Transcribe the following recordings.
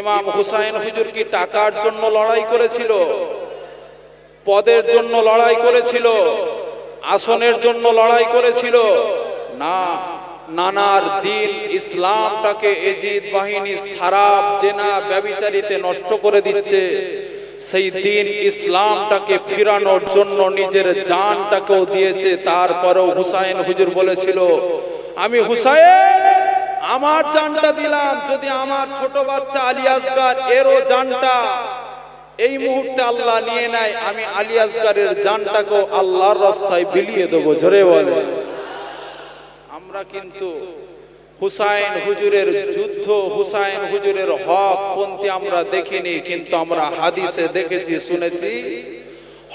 ইমাম হুসাইন হুজুর কি টাকার জন্য লড়াই করেছিল, পদের জন্য লড়াই করেছিল, আসনের জন্য লড়াই করেছিল? না, নানার দিন ইসলামটাকে এজিদ বাহিনী সারাব জেনা ব্যভিচারিতে নষ্ট করে দিচ্ছে। সেই দিন ইসলামটাকে ফিরানোর জন্য নিজের জানটাকেও দিয়েছে। তারপরেও হুসাইন হুজুর বলেছিল, আমি হুসাইন আমার জানটা দিলাম, যদি আমার ছোট বাচ্চা আলী আসগার এরও জানটা এই মুহূর্তে আল্লাহ নিয়ে নেয়, আমি আলী আসগারের জানটাকেও আল্লাহর রাস্তায় বিলিয়ে দেবো। জোরে বলে। আমরা কিন্তু হুসাইন হুজুরের যুদ্ধ, হুসাইন হুজুরের হক পন্থী আমরা দেখিনি, কিন্তু আমরা হাদিসে দেখেছি, শুনেছি।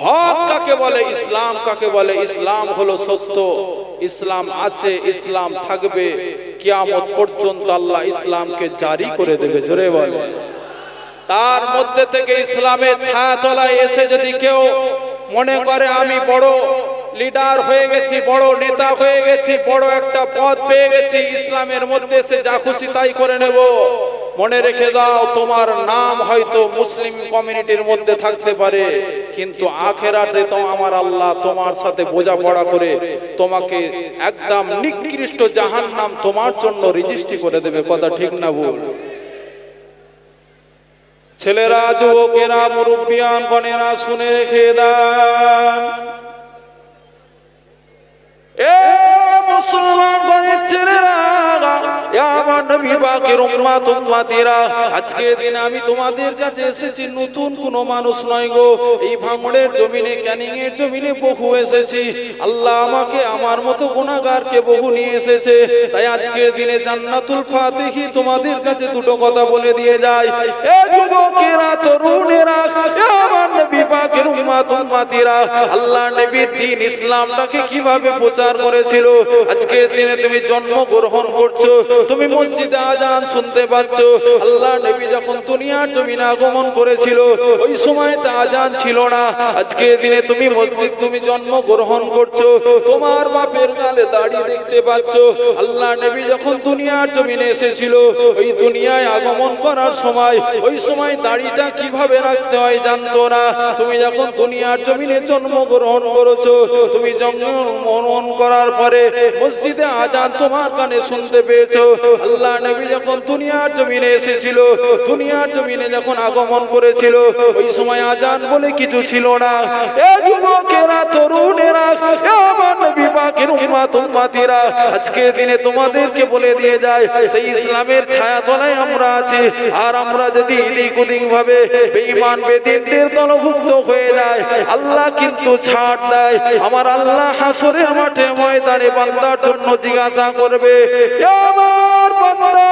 হক কাকে বলে, ইসলাম কাকে বলে? ইসলাম হলো সত্য, ইসলাম আছে, ইসলাম থাকবে কিয়ামত পর্যন্ত। আল্লাহ ইসলামকে জারি করে দেবে। জোরে বলে। তার মধ্যে থেকে ইসলামের ছায়াতলায় এসে যদি কেউ মনে করে আমি বড় লিডার হয়ে গেছি, বড় নেতা হয়ে গেছি, বড় একটা পদ পেয়ে গেছি, ইসলামের মধ্যে এসে যা খুশি তাই করে নেব, মনে রেখে দাও, তোমার নাম হয়তো মুসলিম কমিউনিটির মধ্যে থাকতে পারে, কিন্তু আখেরাতে তো আমার আল্লাহ তোমার সাথে বোঝাপড়া করে তোমাকে একদম নিকৃষ্ট জাহান্নাম তোমার জন্য রেজিস্ট্রি করে দেবে। কথা ঠিক না ভুল? ছেলেরা, যুবকেরা, মুরব্বিয়ান গণেরা শুনে রেখে দেন, এ মুসলমান গণের ছেলেরা, আমার নবী পাকের উম্মত উম্মতিরা, আজকের দিনে আমি তোমাদের কাছে এসেছি, নতুন কোনো মানুষ নয় গো। এই ভাঙড়ের জমিনে, ক্যানিং এর জমিনে বহু এসেছি। আল্লাহ আমাকে আমার মতো গুনাহগারকে বহু নিয়ে এসেছে। তাই আজকের দিনে জান্নাতুল ফাতিহি তোমাদের কাছে দুটো কথা বলে দিয়ে যায়। এ যুবকেরা, তরুণেরা, আমার নবী পাকের উম্মত উম্মতিরা, আল্লাহ নবীর দ্বীন ইসলামটাকে কিভাবে প্রচার করেছিল। আজকের দিনে তুমি জন্মগ্রহণ করছো, তুমি মসজিদে আজান শুনতে পাচ্ছ। আল্লাহ নবী যখন দুনিয়ার জমিনে আগমন করেছিল, ওই সময়তে আজান ছিল না। আজকের দিনে তুমি মসজিদ, তুমি জন্মগ্রহণ করছো, তোমার বাপের গালে দাড়ি দেখতে পাচ্ছ। আল্লাহ নবী যখন দুনিয়ার জমিনে এসেছিল, ওই দুনিয়ায় আগমন করার সময়, ওই সময় দাড়িটা কিভাবে রাখতে হয় জানতো না। তুমি যখন দুনিয়ার জমিনে জন্মগ্রহণ করেছো, তুমি জন্মগ্রহণ করার পরে মসজিদে আজান তোমার কানে শুনতে পেয়েছো। আল্লাহ নবী যখন দুনিয়ার জমিনে এসেছিল, দুনিয়ার জমিনে যখন আগমন করেছিল, ওই সময় আজান বলে কিছু ছিল না। এ যুবকেরা, তরুণেরা, আমার নবী পাকের উম্মত উম্মতিরা, আজকের দিনে তোমাদেরকে বলে দিয়ে যায়, সেই ইসলামের ছায়াতলায় আমরা আছি। আর আমরা যদি এদিক ওদিক ভাবে বেঈমান বেদিনদের দলভুক্ত হয়ে যায়, আল্লাহ কিন্তু ছাড় দেয়। আমার আল্লাহ হাসরের মাঠে ময়দানে বান্দার জন্য জিজ্ঞাসা করবে, আমার বান্দা,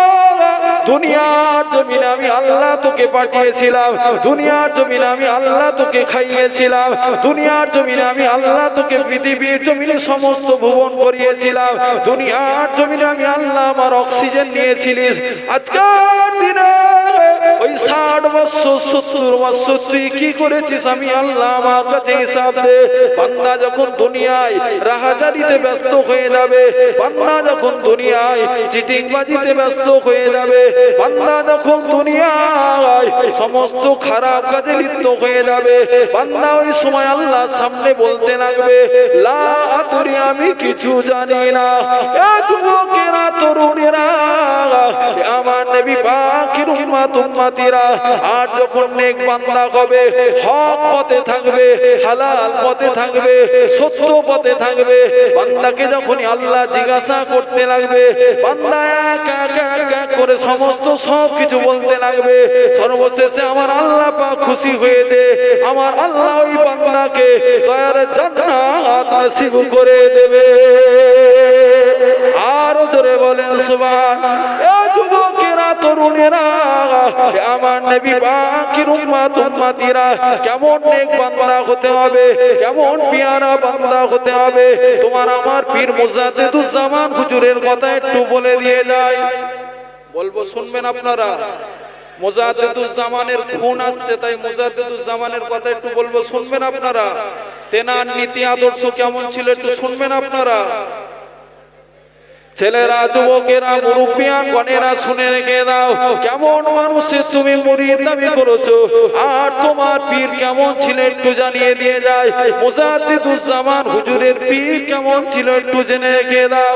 দুনিয়ার জমিনে আমি আল্লাহ তোকে পাঠিয়েছিলাম, দুনিয়ার জমিনে আমি আল্লাহ তোকে খাইয়েছিলাম, দুনিয়ার জমিনে আমি আল্লাহ তোকে পৃথিবীর জমিনে সমস্ত ভুবন করিয়েছিলাম, দুনিয়ার জমিনে আমি আল্লাহ আমার অক্সিজেন নিয়েছিলিস। আজকের দিনে ওই 60 বছর 70 বছর তুই কি করেছিস আমি আল্লাহ আমার কাছে হিসাব দে। বান্দা যখন দুনিয়ায় রাহাজারিতে ব্যস্ত হয়ে যাবে, বান্দা যখন দুনিয়ায় চিটিংবাজিতে ব্যস্ত হয়ে যাবে, বান্দা যখন দুনিয়ায় সমস্ত খারাপ কাজে লিপ্ত হয়ে যাবে, বান্দা ওই সময় আল্লাহর সামনে বলতে লাগবে, লা আদরি, আমি কিছু জানি না। এ যুবকেরা, তরুণেরা, আমার নবী পাকের উম্মত উম্মতিরা, আর যখন নেক বান্দা হবে, হক পথে থাকবে, হালাল পথে থাকবে, সত্য পথে থাকবে, বান্দাকে যখনই আল্লাহ জিজ্ঞাসা করতে লাগবে, বান্দা এক এক করে সমস্ত সব কিছু বলতে লাগবে, সর্বশেষে আমার আল্লাহ পাক খুশি হয়ে দে, আমার আল্লাহ ওই বান্দাকে দয়ার জান্নাত নসিব করে দেবে। আর জোরে বলেন সুবহান। এ যুবকেরা, তরুণেরা, আমার নবী পাকের উম্মত উম্মতিরা, কেমন নেক বান্দা হতে হবে, কেমন পিয়ারা বান্দা হতে হবে, তোমার আমার পীর মুজাদ্দিদুজ্জামান হুজুরের কথা একটু বলে দিয়ে যায়। বলবো, শুনবেন আপনারা? মুজাদ্দিদুজ্জামানের খুন আসছে, তাই মুজাদ্দিদুজ্জামানের কথা একটু বলবো, শুনবেন আপনারা? তেনার নীতি আদর্শ কেমন ছিল একটু শুনবেন আপনারা? ছেলেরা, যুবকেরা, মুরব্বিয়ান গণেরা শুনে রেখে দাও, কেমন মানুষের তুমি মুরিদ দাবি করেছো, আর তোমার পীর কেমন ছিল একটু জানিয়ে দিয়ে যায়। মুজাদ্দিদুজ্জামান হুজুরের পীর কেমন ছিল একটু জেনে রেখে দাও।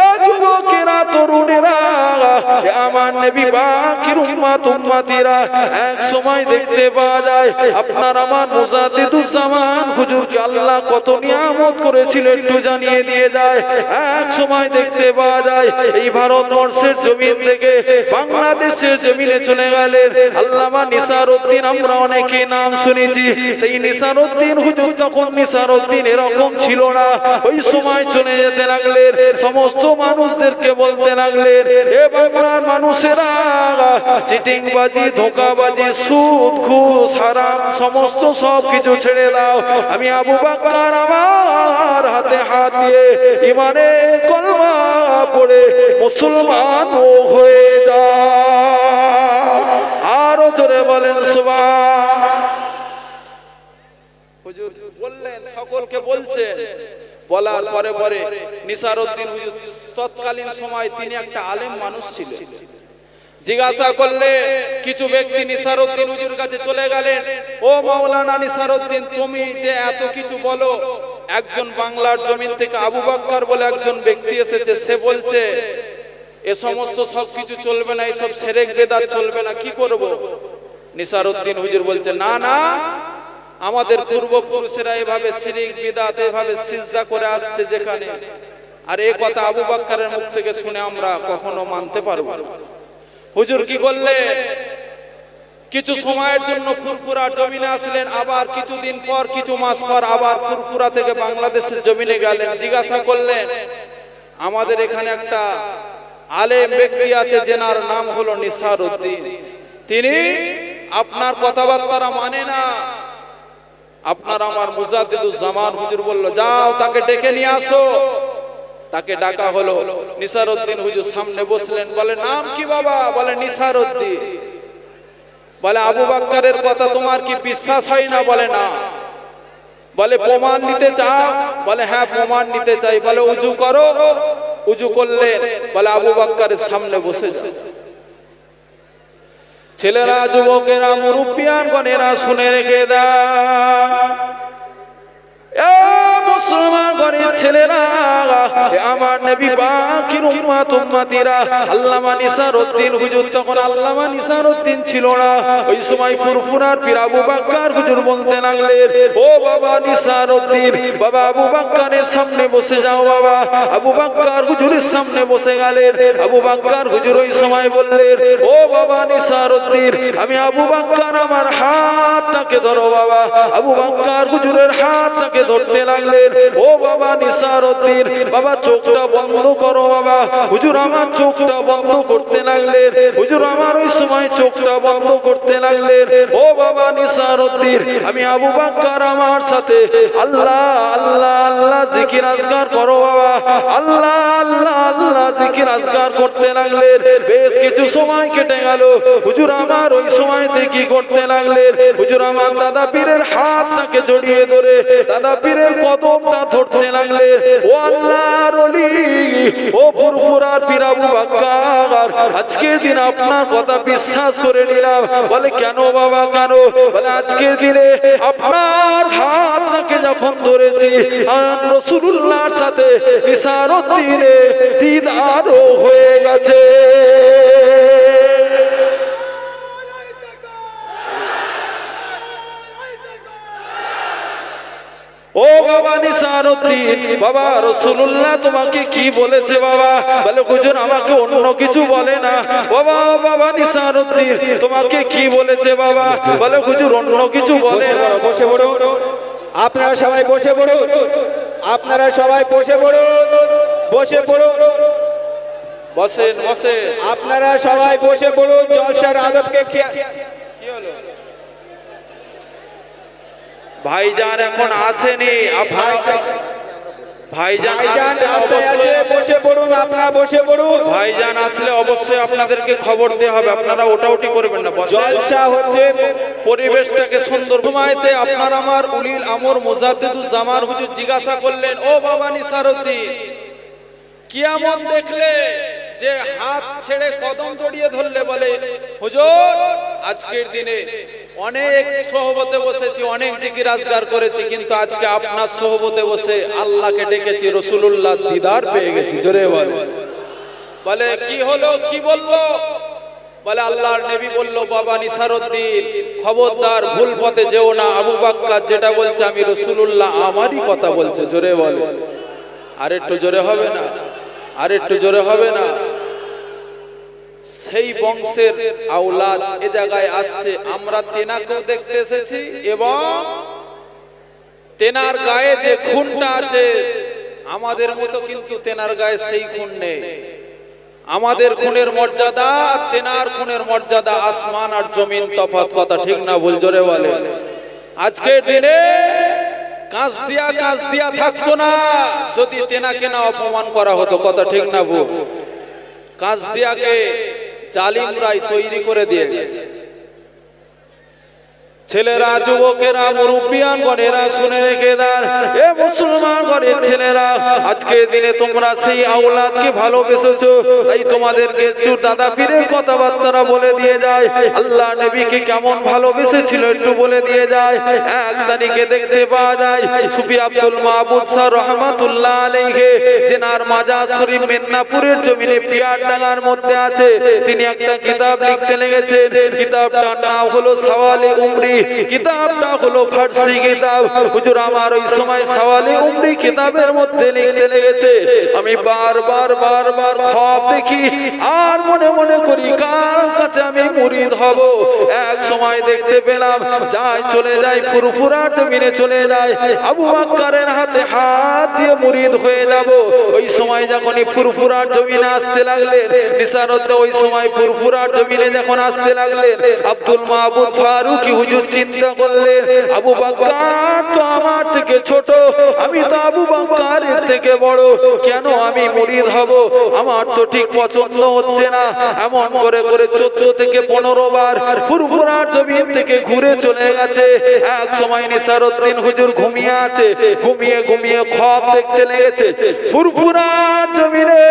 এ যুবকেরা, তরুণেরা, আমার নবী পাকের উম্মত উম্মতিরা, এক সময় দেখতে পাওয়া যায় আপনার আমার মুজাদ্দিদুজ্জামান হুজুরকে আল্লাহ কত নিয়ামত করেছিল একটু জানিয়ে দিয়ে যায়। এক সময় দেখতে পাওয়া যায় এই ভারতবর্ষের জমিন থেকে বাংলাদেশের জমিনে চলে গেলেন আল্লামা নিসারউদ্দিন। আমরা অনেকে নাম শুনেছি, সেই নিসারউদ্দিন হুজুর তখন নিসারউদ্দিন এরকম ছিল না। ওই সময় চলে যেতে লাগলেন, সমস্ত মানুষদেরকে বলতে লাগলেন, এ বাংলার মানুষেরা, চিটিংবাজি, ধোঁকাবাজি, সুদ, ঘুষ, হারাম সমস্ত সব কিছু ছেড়ে দাও। আমি আবু বকর আমার হাতে হাত দিয়ে ইমানে কলমা পড়ে মুসলমান হয়ে যাও। আরো জোরে বলেন সুবহান। হুজুর বললেন, সকলকে বলছেন। বলার পরে পরে নিসারউদ্দিন হুজুর তৎকালীন সময় তিনি একটা আলেম মানুষ ছিলেন। জিজ্ঞাসা করলে কিছু ব্যক্তি নিসারউদ্দিন হুজুর কাছে চলে গেলেন, ও মাওলানা নিসারউদ্দিন, তুমি যে এত কিছু বলো, একজন বাংলার জমিন থেকে আবু বকর বলে একজন ব্যক্তি এসেছে, সে বলছে এ সমস্ত সবকিছু চলবে না, এইসব শিরক বিদআত চলবে না, কি করব? নিসারউদ্দিন হুজুর বলছে, না না, আমাদের পূর্বপুরুষেরা এভাবে শিরক বিদআত এভাবে সিজদা করে আসছে যেখানে, আর এই কথা আবু বকরের মুখ থেকে শুনে আমরা কখনো মানতে পারবো না। হুজুর কি করলেন, কিছু সময়ের জন্য ফুরফুরা জমিনে আসলেন, আবার কিছুদিন পর কিছু মাস পর আবার ফুরফুরা থেকে বাংলাদেশের জমিনে গেলেন। জিজ্ঞাসা করলেন, আমাদের এখানে একটা আলেম ব্যক্তি আছে যেনার নাম হলো নিসারউদ্দিন, তিনি আপনার কথাবার্তা মানে না। আপনার আমার মুজাদ্দিদুজ্জামান হুজুর বলল, যাও তাকে ডেকে নিয়ে আসো। তাকে ডাকা হলো। নিসারউদ্দিন হুজুর সামনে বসলেন। বলে, নাম কি বাবা? বলে, নিসারউদ্দিন। বলে, আবু বকরের কথা তোমার কি বিশ্বাস হয় না? বলে, না। বলে, প্রমাণ নিতে চাও? বলে, হ্যাঁ প্রমাণ নিতে চাই। বলে, উজু করো। উজু করলেন। বলে, আবু বকরের সামনে বসে যাও। ছেলেরা, যুবকেরা, মুরব্বিয়ান গণেরা শুনে রেখে দাও, মুসলমান ঘরের ছেলেরা, আমার নবী পাকের উম্মত উম্মতিরা, আল্লামা নিসারউদ্দিন হুজুর তখন আল্লামা নিসারউদ্দিন ছিল না। ওই সময় ফুরফুরার পীর আবু বকর হুজুর বলতে লাগলেন, ও বাবা নিসারউদ্দিন, বাবা আবু বকরের সামনে বসে যাও। বাবা আবু বকর হুজুরের সামনে বসে গেলেন। আবু বকর হুজুর ওই সময় বললেন, ও বাবা নিসারউদ্দিন, আমি আবু বকর, আমার হাতটাকে ধরো। বাবা আবু বকর হুজুরের হাতটাকে ধরতে লাগলেন। ও বাবা নিসারউদ্দিন, বাবা চোখটা বন্ধ করো। বাবা হুজুর আমার চোখটা বন্ধ করতে লাগলেন। হুজুর আমার ওই সময় চোখটা বন্ধ করতে লাগলেন। ও বাবা নিসারউদ্দিন, আমি আবু বকর, আমার সাথে আল্লাহ আল্লাহ আল্লাহ জিকির আজকার করো। বাবা আল্লাহ আল্লাহ আল্লাহ জিকির আজকার করতে লাগলেন। বেশ কিছু সময় কেটে গেল। হুজুর আমার ওই সময়তে কি করতে লাগলেন? হুজুর আমার দাদা পীরের হাতটাকে জড়িয়ে ধরে দাদা পীরের কদমটা ধরতে লাগলেন। ও আল্লাহর ওলি, ও ফুরফুরার পীর আবু বকর, আজকে দিন আপনার কথা বিশ্বাস করে নিলাম। বলে, কেন বাবা কেন? বলে, আজকে দিনে আপনার হাতটাকে যখন ধরেছি, রাসূলুল্লাহর সাথে নিসারউদ্দিনের দিদারও হয়ে গেছে। ও বাবা নিসারউদ্দিন, বাবা রাসূলুল্লাহ তোমাকে কি বলেছে? বাবা বলে, হুজুর আমাকে অন্য কিছু বলে না। বাবা বাবা নিসারউদ্দিন তোমাকে কি বলেছে? বাবা বলে, হুজুর অন্য কিছু বলে না। বসে পড়ুন, আপনারা সবাই বসে পড়ুন, আপনারা সবাই বসে পড়ুন, বসে পড়ুন, বসেন বসে, আপনারা সবাই বসে পড়ুন। জলসার আদবকে কি হলো? ভাইজান এখন আসেনি। ভাইজান রাস্তায় আছে, বসে পড়ুন, আপনারা বসে পড়ুন। ভাইজান আসলে অবশ্যই আপনাদেরকে খবর দেওয়া হবে, আপনারা ওটাউটি করবেন না। জলসা হচ্ছে, পরিবেশটাকে সুন্দর সময়তে আপনার আমার উলিল আমর মুজাদ্দিদুজ্জামান হুজুর জিজ্ঞাসা করলেন, ও বাবা নিসারউদ্দিন, কিয়ামত দেখলে যে হাত ছেড়ে কদম জড়িয়ে ধরলে বলে হুজুর আজকের দিনে অনেক সোহবতে বসেছি, অনেক জিকির আজগার করেছি, কিন্তু আজকে আপনার সোহবতে বসে আল্লাহকে ডেকেছি, রাসূলুল্লাহ দিদার পেয়ে গেছি। জোরে বলে কি হলো, কি বললো? বলে আল্লাহর নবী বলল, বাবা নিসারউদ্দিন খবরদার ভুল পথে যেও না, আবু বকর যেটা বলছে আমি রাসূলুল্লাহ আমারই কথা বলছে। জোরে বলে, আর একটু জোরে হবে না? আর একটু জোরে হবে না? সেই বংশের আওলাদ এ জায়গায় আসছে, আমরা তেনাকেও দেখতে এসেছি এবং তেনার গায়ে যে খুনটা আছে আমাদের মতো কিন্তু তেনার গায়ে সেই খুন নেই। আমাদের খুনের মর্যাদা তেনার খুনের মর্যাদা আসমান আর জমিন তফাৎ। কথা ঠিক না ভুল? জোরে বলে। আজকের দিনে কাজ দিয়া থাকতো না যদি তেনাকে না অপমান করা হতো। কথা ঠিক না ভুল? কাজ দিয়াকে জালিমরাই তৈরি করে দিয়ে গেছে। ছেলেরা, যুবকেরা, মুরব্বিয়ান গণেরা শুনে রেখে দেন, এ মুসলমান ঘরের ছেলেরা, আজকের দিনে তোমরা সেই আওলাদকে ভালোবেসেছো, তাই তোমাদেরকে একটু দাদা পীরের কথাবার্তা বলে দিয়ে যায়। আল্লাহ নবীকে কেমন ভালোবেসেছিল একটু বলে দিয়ে যায়। এক তারিখে দেখতে পাওয়া যায় সুফি আব্দুল মাহবুব স্যার রহমাতুল্লাহ আলাইহি, জেনার মাজার শরীফ মেদিনীপুরের জমিনে পিয়ারডাঙ্গার মধ্যে আছে, তিনি একটা কিতাব লিখতে লেগেছেন। কিতাবটার নাম হলো সওয়ালে উমরি। কিতাবটা হলো ফারসি কিতাব। হুজুর আমার ওই সময় সওয়ালে উমরি কিতাবের মধ্যে লিখতে লেগেছে, আমি বারবার খ্বাব দেখি আর মনে মনে করি কার কাছে আমি মুরিদ হব। এক সময় দেখতে পেলাম চলে যায় ফুরফুরা জমিনে চলে যায়, আবু বকরের হাতে হাত দিয়ে মুরিদ হয়ে যাব। ওই সময় যখনই ফুরফুরার জমিনে আসতে লাগলেন নিসারউদ্দিন, ওই সময় ফুরফুরার জমিনে যখন আসতে লাগলেন আব্দুল মাহবুব ফারুকী হুজুর চিন্তা করলেন, আবু বকর তো আমার থেকে ছোট, আমি তো আবু বকরের থেকে বড়, কেন আমি মুরিদ হব? আমার তো ঠিক পছন্দ হচ্ছে না। এমন করে করে 14 থেকে 15 বার ফুরফুরার জমিন থেকে ঘুরে চলে গেছে। এক সময় নিসারউদ্দিন হুজুর ঘুমিয়ে আছে, ঘুমিয়ে খ্বাব দেখতে লেগেছে ফুরফুরার জমিনে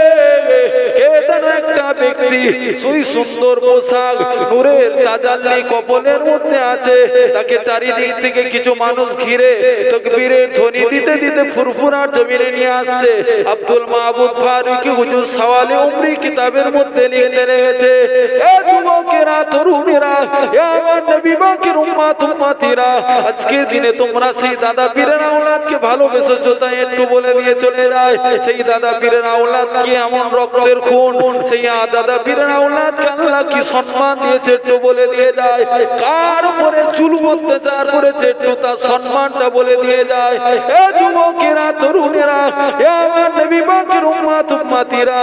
কে যেন একটা ব্যক্তি সুই সুন্দর পোশাক নূরের তাজাল্লি কপলের মধ্যে আছে, তাকে চারিদিক থেকে কিছু মানুষ ঘিরে তাকবীরের ধ্বনি দিতে দিতে ফুরফুরার জমিনে নিয়ে আসছে। আব্দুল মাহবুব ফারুকী হুজুর সওয়ালে উমরি কিতাবের মধ্যে লিখতে রেখেছে, এ যুবকেরা, তরুণেরা, এ আমার নবী পাকের উম্মতিরা, আজকের দিনে তোমরা সেই দাদা পীরের আওলাদকে ভালোবেসেছো, তাই একটু বলে দিয়ে চলে যায় সেই দাদা পীরের আওলাদ কি এমন রক্তের খুন, সেই দাদা পীরের আওলাদকে আল্লাহ কি সম্মান দিয়েছে একটু বলে দিয়ে যায়। কার উপরে জুলুম অত্যাচার করেছে একটু তার সম্মানটা বলে দিয়ে যায়। এ যুবকেরা, তরুণেরা, এ আমার নবী পাকের উম্মতিরা,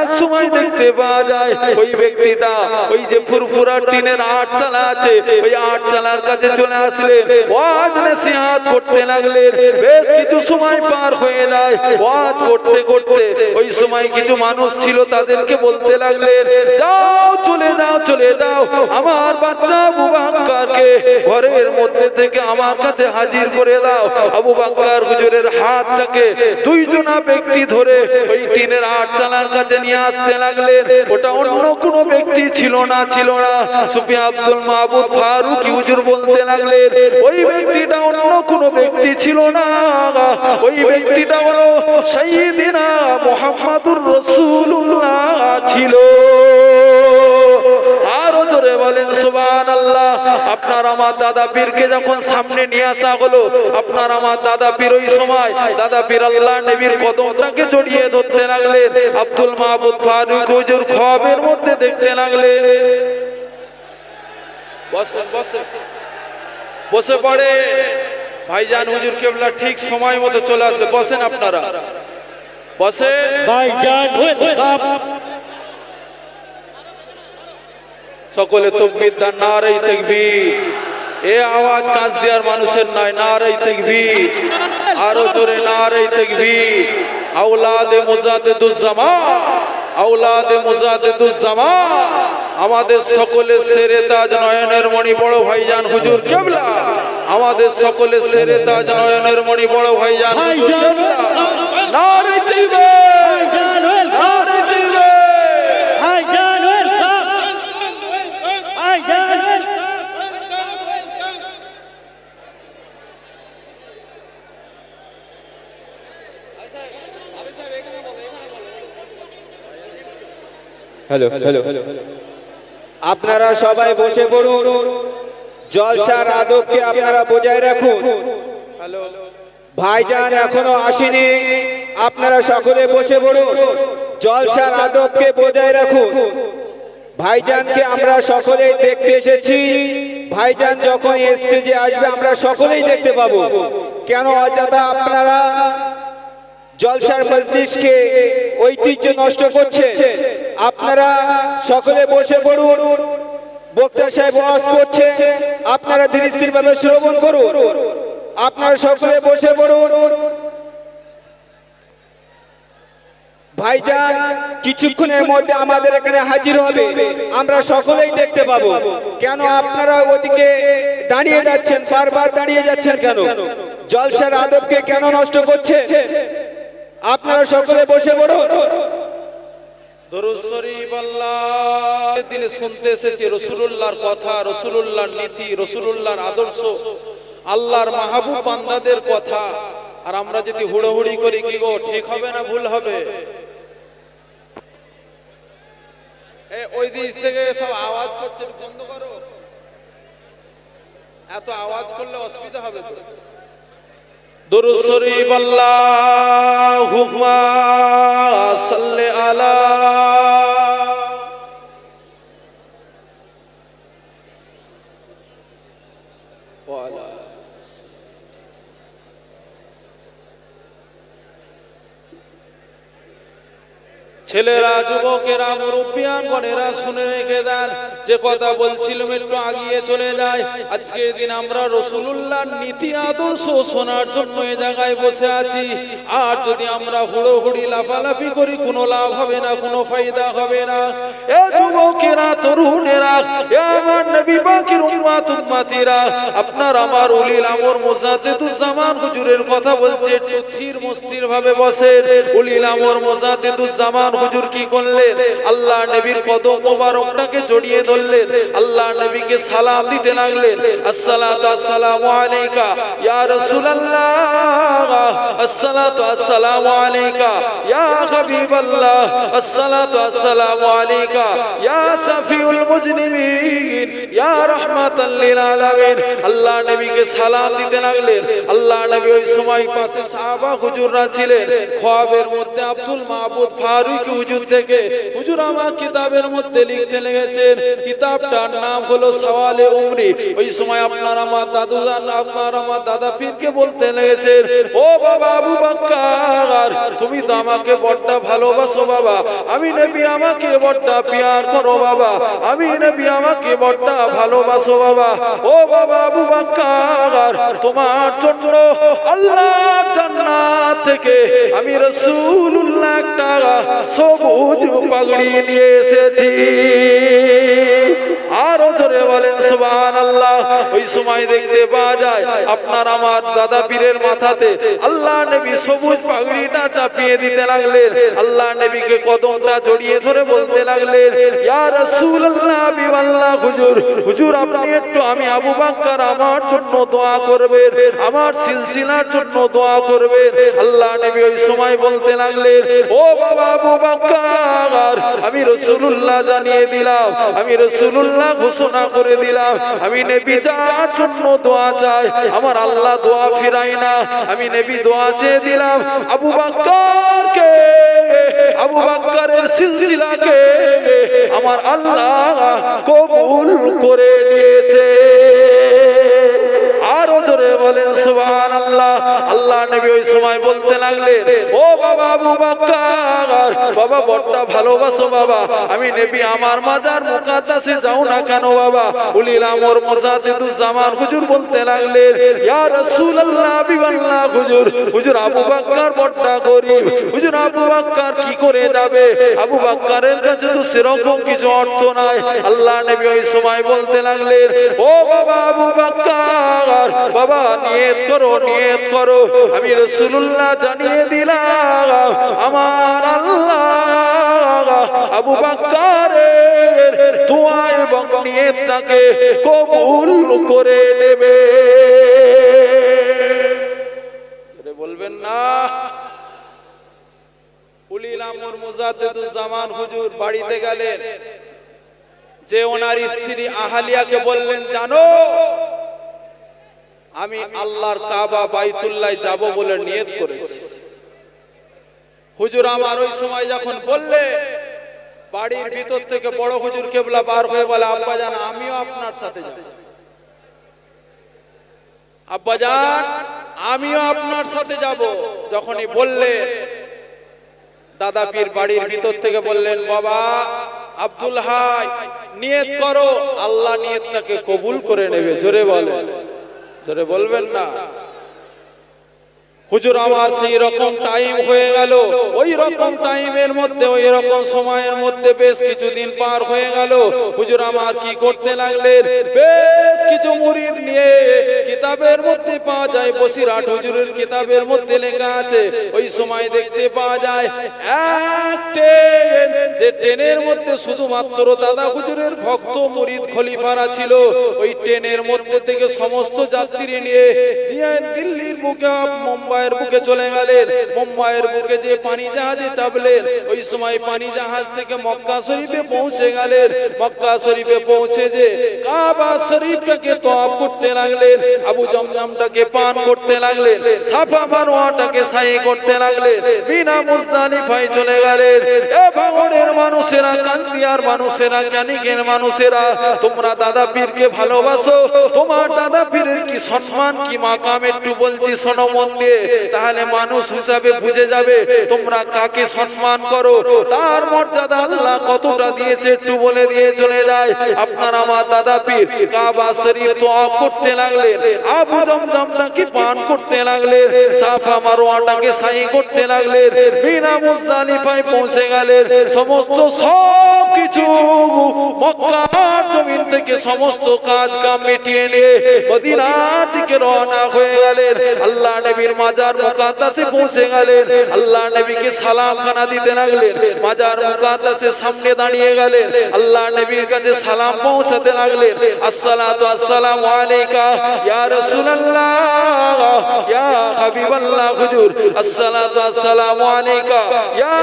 এক সময় দেখতে পাওয়া যায় ওই ব্যক্তিটা ওই যে ফুরফুরা টিনের আটচালা আছে, ওই আটচালার কাছে চলে আসলেন, ওয়াজ নসিহত করতে লাগলেন। বেশ কিছু সময় পার হয়ে যায়, ওয়াজ করতে করতে ওই সময় কিছু মানুষ ছিল, তাদেরকে বলতে লাগলেন, যাও চলে যাও, আমার বাচ্চা আবু বকরকে ঘরের মধ্যে থেকে আমার কাছে হাজির করে দাও। আবু বকর হুজুরের হাতটাকে দুইজনা ব্যক্তি ধরে ওই টিনের আটচালার কাছে নিয়ে আসতে লাগলেন। ওটা অন্য কোনো ব্যক্তি ছিল না। সুফি আব্দুল মাহবুব ফারুকী হুজুর বলতে লাগলেন, ওই ব্যক্তিটা অন্য কোনো ব্যক্তি ছিল না, ওই ব্যক্তিটা হলো সাইয়্যিদিনা মুহাম্মাদুর রাসূলুল্লাহ ছিল। আরো জোরে বলেন সুবহানাল্লাহ। আপনার আমার দাদা পীরকে যখন সামনে নিয়ে আসা হলো, আপনার আমার দাদা পীর ওই সময় দাদা পীর আল্লাহ নবীর কদমটাকে জড়িয়ে ধরতে লাগলেন। আব্দুল মাহবুব ফারুকী হুজুর খ্বাবের মধ্যে দেখতে লাগলেন, বসে পড়ে ভাইজান হুজুর কেবলা ঠিক সময় মতো চলে আসবে। বসেন আপনারা, বসে ভাইজান সকলে তাকবীর দান, নারে তাকবীর। এ আওয়াজ কাজ দেওয়ার মানুষের নয়, নারে তাকবীর, আরো জোরে নারে তাকবীর। আওলাদে মুজাদ্দিদুজ জামান, আওলাদে মুজাদ্দিদুজ জামান, আমাদের সকলের সেরে তাজ নয়নের মণি বড় ভাইজান হুজুর কেবলা, আমাদের সকলের সেরে তাজ নয়নের মণি বড় ভাইজান হুজুর কেবলা, নারে তাকবীর। হ্যালো হ্যালো আপনারা সবাই বসে পড়ুন, জলসার আদবকে আপনারা বজায় রাখুন। ভাইজান এখনো আসেনি, আপনারা সকলে বসে পড়ুন, জলসার আদবকে বজায় রাখুন। ভাইজানকে আমরা সকলেই দেখতে এসেছি, ভাইজান যখন স্টেজে আসবে আমরা সকলেই দেখতে পাবো। কেন অযথা আপনারা জলসার মজলিসকে ঐতিহ্য নষ্ট করছে? আপনারা সকলে বসে পড়ুন, বক্তা সাহেব ওয়াজ করছে, আপনারা ধীরে স্থির ভাবে শ্রবণ করুন। আপনারা সকলে বসে পড়ুন। ভাইজান কিছুক্ষণের মধ্যে আমাদের এখানে হাজির হবে, আমরা সকলেই দেখতে পাবো। কেন আপনারা ওদিকে দাঁড়িয়ে যাচ্ছেন, বারবার দাঁড়িয়ে যাচ্ছেন কেন? জলসার আদবকে কেন নষ্ট করছে? আপনারা সকলে বসে পড়ুন। দরুদ শরীফ আল্লাহ দিলে শুনতে এসেছি রাসূলুল্লাহর কথা, রাসূলুল্লাহর নীতি, রাসূলুল্লাহর আদর্শ, আল্লাহর মাহবুব বান্দাদের কথা। আর আমরা যদি হুড়োহুড়ি করি কি গো, ঠিক হবে না ভুল হবে? ওই দিক থেকে সব আওয়াজ করছে, বন্ধ করো। এত আওয়াজ করলে অসুবিধা হবে তো। দরুদ শরীফ আল্লাহুম্মা সাল্লি আলা ওয়া আলা। ছেলেরা, যুবকেরা, মুরব্বিয়ান গণেরা শুনে রেখে দেন, যে কথা বলছিলাম একটু আগিয়ে চলে যায়। আজকের দিন আমরা রাসূলুল্লাহর নীতি আদর্শ শোনার জন্য এই জায়গায় বসে আছি। আর যদি আমরা হুড়োহুড়ি লাফালাফি করি, কোনো লাভ হবে না, কোনো ফায়দা হবে না। এ যুবকেরা, তরুণেরা, এ আমার নবী পাকের উম্মত উম্মতিরা, আপনার আমার উলিল আমর মুজাদ্দিদুজ্জামান হুজুরের কথা বলছে, একটু ধীর মস্তির ভাবে বসেন। উলিল আমর মুজাদ্দিদুজ্জামান হুজুর কি করলেন? আল্লাহ নবীর কদম মোবারকটাকে জড়িয়ে ধরলেন, আল্লাহ নবীকে সালাম দিতে লাগলেন। আসসালাতু আসসালামু আলাইকা ইয়া রাসূলুল্লাহ, আসসালাতু আসসালামু আলাইকা ইয়া হাবিবাল্লাহ, আসসালাতু আসসালামু আলাইকা ইয়া সাফিউল মুজনিমিন ইয়া রাহমাতাল লিল আলামিন। আল্লাহ নবীকে সালাম দিতে লাগলেন। আল্লাহ নবী ওই সময় পাশে সাহাবা হুজুররা ছিলেন। খ্বাবের মধ্যে আব্দুল মাহমুদ ফারুক হুজুর থেকে হুজুর আমার কিতাবের মধ্যে লিখতে লেগেছেন, কিতাবটার নাম হলো সওয়ালে উমরি। ওই সময় আপনার আমার দাদুজান, আপনার আমার দাদা পীরকে বলতে লেগেছেন, ও বাবা আবু বকর, তুমি তো আমাকে বড়টা ভালোবাসো বাবা, আমি নবী আমাকে বড়টা প্যার করো বাবা, আমি নবী আমাকে বড়টা ভালোবাসো বাবা। ও বাবা আবু বকর, তোমার জন্য আল্লাহর জান্নাত থেকে আমি রাসূলুল্লাহ একটা সবুজ পাগড়ি নিয়ে এসেছি। আরো জোরে বলেন সুবহানাল্লাহ। ওই সময় দেখতে পাওয়া যায় আপনার আমার দাদা পীরের মাথাতে আল্লাহ নবী সবুজ পাগড়িটা চাপিয়ে দিতে লাগলেন। আল্লাহ নবীকে কদমটা জড়িয়ে ধরে বলতে লাগলেন, ইয়া রাসূলুল্লাহ বিওয়াল্লাহ, হুজুর হুজুর আপনি একটু, আমি আবু বকর আমার জন্য দোয়া করবেন, আমার সিলসিলার জন্য দোয়া করবেন। আল্লাহ নবী ওই সময় বলতে লাগলেন, ও বাবা আবু বকর, আমি রাসূলুল্লাহ জানিয়ে দিলাম, আমি রাসূলুল্লাহ ঘোষণা করে দিলাম, আমি নবী যার জন্য দোয়া চাই আমার আল্লাহ দোয়া ফিরায় না। আমি নবী দোয়া চেয়ে দিলাম, আবু বকরকে, আবু বকরের সিলসিলাকে আমার আল্লাহ কবুল করে নিয়েছে। আরো ধরে বলেন সুবহানাল্লাহ। আল্লাহ নবী ওই সময় বলতে লাগলেন, ও বাবা আবু বকর, বাবা বড়টা ভালোবাসো বাবা, আমি নবী আমার মাজার মুকাদ্দাসে যাও না কেন বাবা? উলিল আমর মুজাদ্দিদুজ্জামান হুজুর বলতে লাগলেন, ইয়া রাসূলুল্লাহ বিওয়াল্লাহ, হুজুর হুজুর আবু বকর বড়টা গরীব, হুজুর আবু বকর কি করে যাবে? আবু বকরের কাছে তো সেরকম কিছু অর্থ নাই। আল্লাহ নবী ওই সময় বলতে লাগলেন, ও বাবা আবু বকর, বাবা নিয়ত করো, নিয়ত করো, আমি রাসূলুল্লাহ জানিয়ে দিলাম আমার আল্লাহ আবু বকরের দোয়া এবং নিয়তটাকে কবুল করে নেবে। বলবেন না উলিল আমর মুজাদ্দিদুজ্জামান হুজুর বাড়িতে গেলেন, যে ওনার স্ত্রী আহালিয়াকে বললেন, জানো আমি আল্লাহর কাবা বাইতুল্লাহ যাব বলে নিয়ত করেছি। হুজুর আমার ওই সময় যখন বললে, বাড়ির ভিতর থেকে বড় হুজুর কেবলা বার হয়ে বলে, আব্বাজান আমিও আপনার সাথে যাব, আব্বাজান আমিও আপনার সাথে যাব। যখনই বললে, দাদা পীর বাড়ির ভিতর থেকে বললেন, বাবা আব্দুল হাই নিয়ত করো, আল্লাহ নিয়তটাকে কবুল করে নেবে। জোরে বলেন, জোরে বলবেন না। হুজুর আমার সেই রকম টাইম হয়ে গেল, ওই রকম টাইমের মধ্যে, ওই রকম সময়ের মধ্যে বেশ কিছুদিন পার হয়ে গেল। হুজুর আমার কি করতে লাগলেন, বেশ কিছু মুরিদ নিয়ে, কিতাবের মধ্যে পাওয়া যায়, বসিরহাট হুজুরের কিতাবের মধ্যে লেখা আছে, ওই সময় দেখতে পাওয়া যায় এক ট্রেন, যে ট্রেনের মধ্যে শুধুমাত্র দাদা হুজুরের ভক্ত মুরিদ খলিফারা ছিল। ওই ট্রেনের মধ্যে থেকে সমস্ত যাত্রী নিয়ে দিল্লির বুকে, মুম্বাইয়ের বুকে চলে গেলেন। মুম্বাইয়ের বুকে যে পানি জাহাজে চাপলেন, ওই সময় পানি জাহাজ থেকে মক্কা শরীফে পৌঁছে গেলেন। মক্কা শরীফে পৌঁছে যে কাবা শরীফটাকে তওয়াফ করতে লাগলেন, আবু জমজমটাকে পান করতে লাগলেন, সাফা মারওয়াটাকে সাই করতে লাগলেন, বিনা মুজদালিফায় চলে গেলেন। এ ভাঙড়ের মানুষেরা, কান্দিয়ার মানুষেরা, ক্যানিকের মানুষেরা, তোমরা দাদা পীরকে ভালোবাসো, তোমার দাদা পীরের কি সম্মান, কি মাকাম একটু বলছি শোনো মন দিয়ে, তাহলে মানুষ হিসাবে বুঝে যাবে তোমরা কাকে সম্মান করো, তার মর্যাদা আল্লাহ কতটা দিয়েছে একটু বলে দিয়ে চলে যায়। আপনার আমার দাদা পীর কাবা শরীফ তওয়াফ করতে লাগলেন, আবু জমজমটাকে পান করতে লাগলেন, সাফা মারওয়াটাকে সাই করতে লাগলেন, বিনা মুজদালিফায় পৌঁছে গেলেন। সমস্ত সব কিছু মক্কার জমিন থেকে সমস্ত কাজ কাম মিটিয়ে নিয়ে মদিনার দিকে রওনা হয়ে গেলেন। আল্লাহ নবীর মাজার মুকাদ্দাসে পৌঁছে গেলেন, আল্লাহ নবীকে সালাম খানা দিতে লাগলেন, মাজার মুকাদ্দাসের সামনে দাঁড়িয়ে গেলেন, আল্লাহ নবীর কাছে সালাম পৌঁছাতে লাগলেন। আসসালাতু আসসালামু আলাইকা ইয়া রাসূলুল্লাহ ইয়া হাবিবাল্লাহ হুজুর, আসসালাতু আসসালামু আলাইকা ইয়া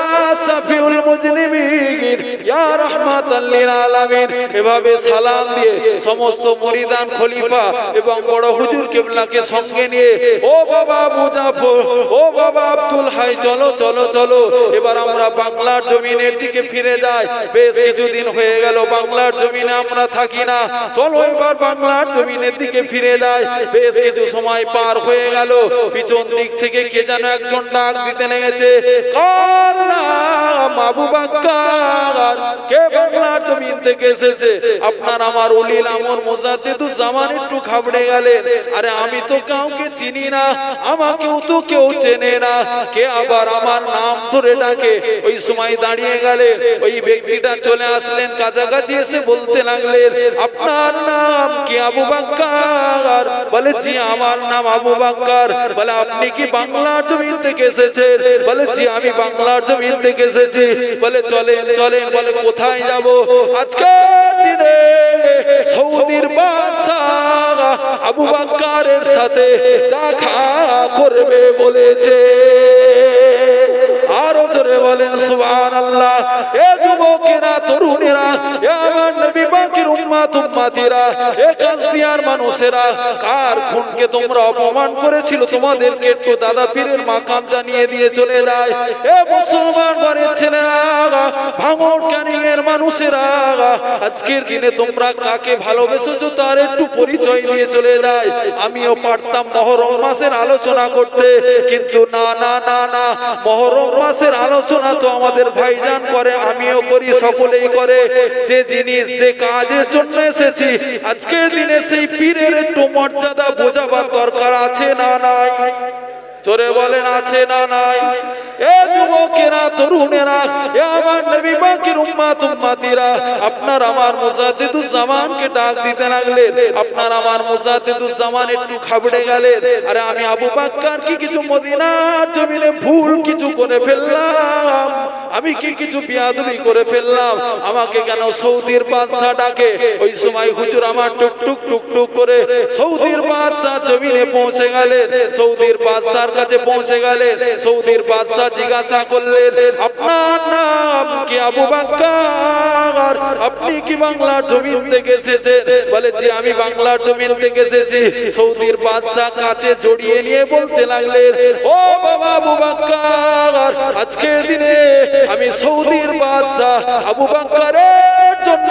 সাফিউল মুজরিমিন ইয়া রাহমাতাল লিল আলামিন। এভাবে সালাম দিয়ে সমস্ত মুরিদান খলিফা এবং বড় হুজুর কিবলাকে সঙ্গে নিয়ে, ও বাবা আবু জাফর, ও বাবা আব্দুল হাই, চলো চলো চলো, এবার আমরা বাংলার জমিনের দিকে ফিরে যাই। বেশ কিছুদিন হয়ে গেল বাংলার জমিনে আমরা থাকি না, চলো এবার বাংলার জমিনের দিকে ফিরে যাই। বেশ কিছু সময় পার হয়ে গেল, পিছন দিক থেকে কে যেন একজন ডাক দিতে লেগেছে, কার নাম আবু বকর, কে বাংলার জমিন থেকে এসেছে? আপনার আমার উলিল আমর মুজাদ্দিদুজ্জামান একটু ঘাবড়ে গেলেন, আরে আমি তো কাউকে চিনি না, আমাকেও তো কেউ চেনে না, কে আবার আমার নাম ধরে ডাকে? ওই সময় দাঁড়িয়ে গেলেন, ওই ব্যক্তিটা চলে আসলেন, কাছাকাছি এসে বলতে লাগলেন, আপনার নাম কি আবু বকর? বলে জি আমার নাম আবু বকর। বলে আপনি কি বাংলার জমিন থেকে এসেছেন? বলে জি আমি বাংলার জমিন থেকে এসেছি। বলে চলেন চলেন। বলে কোথায় যাব? আজকে দিনে সৌদির বাদশাহ আবু বকরের সাথে দেখা করবে বলেছে। আরো ধরে বলেন সুবহানাল্লাহ। এ যুবকেরা, তরুণেরা, এ আমার নবী পাকের উম্মত উম্মতিরা, এ কাজদিয়ার মানুষেরা, কার খুনকে তোমরা অপমান করেছিল, তোমাদেরকে একটু দাদা পীরের মাকাম জানিয়ে দিয়ে চলে যায়। এ মুসলমান ঘরের ছেলেরা, ভাঙড় ক্যানিংয়ের মানুষেরা, আজকের দিনে তোমরা কাকে ভালোবেসেছো তার একটু পরিচয় দিয়ে চলে যায়। আমিও পারতাম মহরম মাসের আলোচনা করতে, কিন্তু না না না না, মহরম মাসের আলোচনা তো আমাদের ভাইজান করে, আমিও করি, সকলেই করে। যে জিনিস, যে কাজের জন্য এসেছি, আজকের দিনে সেই পীরের একটু মর্যাদা বোঝাবার দরকার আছে না নাই? জোরে বলেন আছে না নাই? এ যুবকেরা, তরুণেরা, এ আমার নবী পাকের উম্মত উম্মতিরা, আপনার আমার মুজাদ্দিদুজ্জামানকে ডাক দিতে লাগলেন। আপনার আমার মুজাদ্দিদুজ্জামান একটু ঘাবড়ে গেলেন, আরে আমি আবু বকর কি কিছু মদিনার জমিনে ভুল কিছু করে ফেললাম? আমি কি কিছু বিয়াদবি করে ফেললাম? আমাকে কেন সৌদির বাদশা ডাকে? ওই সময় হুজুর আমার টুক টুক টুক টুক করে সৌদির বাদশা জমিনে পৌঁছে গেলেন। সৌদির বাদশার কাছে পৌঁছে গেলেন। সৌদির বাদশা জিজ্ঞাসা করলেন, আপনার নাম কি? আবু বকর। আপনি কি বাংলার জমিন থেকে এসেছেন? বলে যে আমি বাংলার জমিন থেকে এসেছি। সৌদির বাদশা কাছে জড়িয়ে নিয়ে বলতে লাগলেন, ও বাবা আবু বকর, আজকের দিনে আমি সৌদির বাদশা আবু বকরের জন্য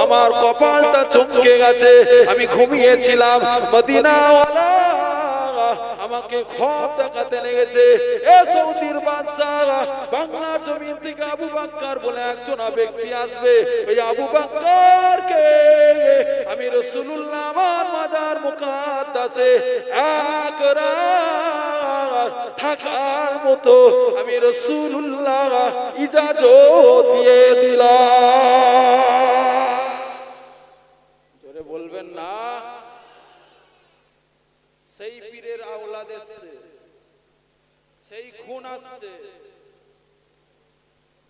আমার কপালটা চমকে গেছে। আমি ঘুমিয়েছিলাম, মদিনাওয়ালা আমাকে খোয়াব দেখাতে লেগেছে। এ সৌদির বাদশাহ, বাংলার জমিন থেকে আবু বকর বলে একজন ব্যক্তি আসবে। ওই আবু বকরকে আমি রাসূলুল্লাহ আমার মাজার মুকাদ্দাসে এক রাত থাকার মতো আমি রাসূলুল্লাহ ইজাজত দিয়ে দিলাম। জোরে বলবেন না? সেই পীরের আওলাদ এসছে, সেই খুন আসছে।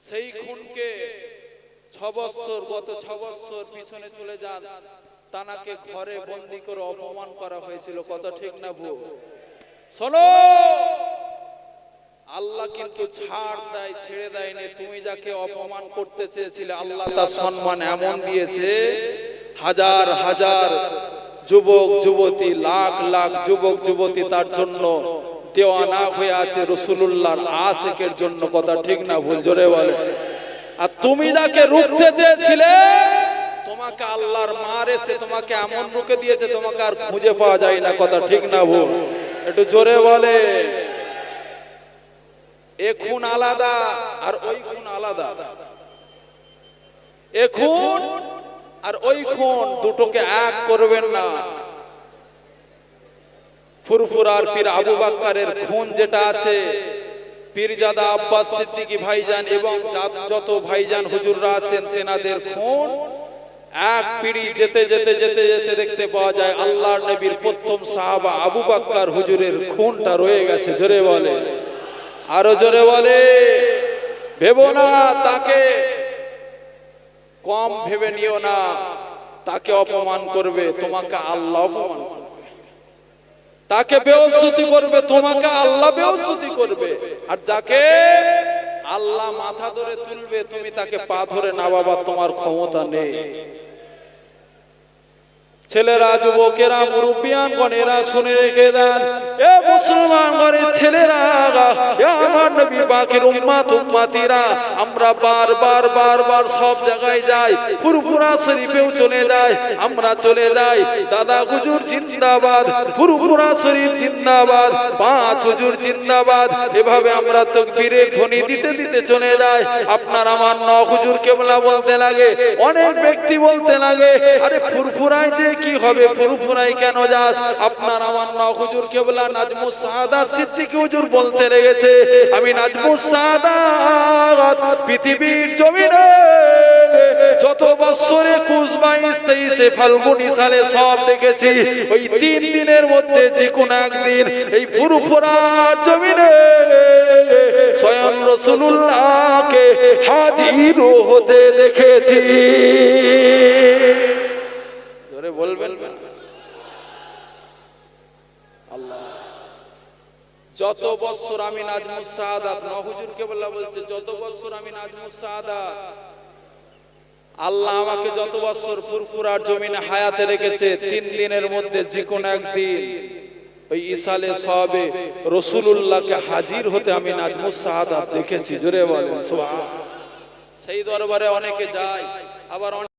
সেই খুনকে 6 বছর, গত 6 বছর পিছনে চলে যান, তানাকে ঘরে বন্দী করে অপমান করা হয়েছিল। কথা ঠিক না ভুল? শোনো, আল্লাহ কিন্তু ছাড় দেয়, ছেড়ে দেয়নি। তুমি যাকে অপমান করতে চেয়েছিলে, আল্লাহ তার সম্মান এমন দিয়েছে, হাজার হাজার যুবক যুবতী, লাখ লাখ যুবক যুবতী তার জন্য দেওয়ানা হয়ে আছে, রাসূলুল্লাহর আশিকের জন্য। কথা ঠিক না ভুল? জোরে বলে। আর তুমি যাকে রুখতে চেয়েছিলে, তোমাকে আল্লাহর মার এসে তোমাকে এমন রুখে দিয়েছে, তোমাকে আর খুঁজে পাওয়া যায় না। কথা ঠিক না ভুল? একটু জোরে বলে। এ খুন আলাদা আর ওই খুন আলাদা। এ খুন আর ওই খুন দুটোকে এক করবেন না। ফুরফুরার পীর আবু বকরের খুন যেটা আছে, পীরজাদা আব্বাস সিদ্দিকী ভাইজান এবং যত ভাইজান হুজুররা আছেন, তেনাদের খুন এক পিড়ি যেতে যেতে যেতে যেতে দেখতে পাওয়া যায় আল্লাহর নবীর প্রথম সাহাবা আবু বকর হুজুরের খুনটা রয়ে গেছে। জোরে বলে, আরো জোরে বলে। ভেবো না, তাকে কম ভেবে নিও না। তাকে অপমান করবে, তোমাকে আল্লাহ অপমান করবে। তাকে বেইজ্জতি করবে, তোমাকে আল্লাহ বেইজ্জতি করবে। আর যাকে আল্লাহ মাথা ধরে তুলবে, তুমি তাকে পা ধরে নামাবার তোমার ক্ষমতা নেই। ছেলেরা, যুবকেরা, মুরব্বিয়ান গণেরা শুনে রেখে দেন। এ মুসলমান ঘরের ছেলেরা, এ আমার নবী পাকের উম্মত উম্মতিরা, আমরা বারবার বারবার সব জায়গায় যাই। ফুরফুরা শরীফেও চলে যাই, আমরা চলে যাই। দাদা হুজুর জিন্দাবাদ, ফুরফুরা শরীফ জিন্দাবাদ, 5 হুজুর জিন্দাবাদ। এভাবে আমরা তাকবীরের ধ্বনি দিতে দিতে চলে যাই। আপনার আমার 9 হুজুর কেবলা বলতে লাগে, অনেক ব্যক্তি বলতে লাগে, আরে ফুরফুরায় যে কি হবে, ফুরফুরাই কেন যাস? আপনার আমার 9 হুজুর কেবলা নাজমুস সাআদাত সিদ্দিকী হুজুর বলতে লেগেছে, আমি নাজমুস সাআদাত পৃথিবীর জমিনে যত বছরে 21, 22, 23 ফাল্গুনী সালে সব দেখেছি। ওই 3 দিনের মধ্যে যে কোন একদিন এই ফুরফুরার জমিনে স্বয়ং রাসূলুল্লাহকে হাজির হতে দেখেছি। বলবেন আল্লাহ। যত বছর আমি নাজমুস সাআদাত, 9 হুজুর কেবলা বলছে, যত বছর আমি নাজমুস সাআদাত, আল্লাহ আমাকে যত বছর ফুরফুরার জমিনে হায়াতে রেখেছে, 3 দিনের মধ্যে যে কোন একদিন ওই ইসালে সবে রাসূলুল্লাহকে হাজির হতে আমি নাজমুস সাআদাত দেখেছি। জোরে বলেন সুবহান। সেই দরবারে অনেকে যায়, আবার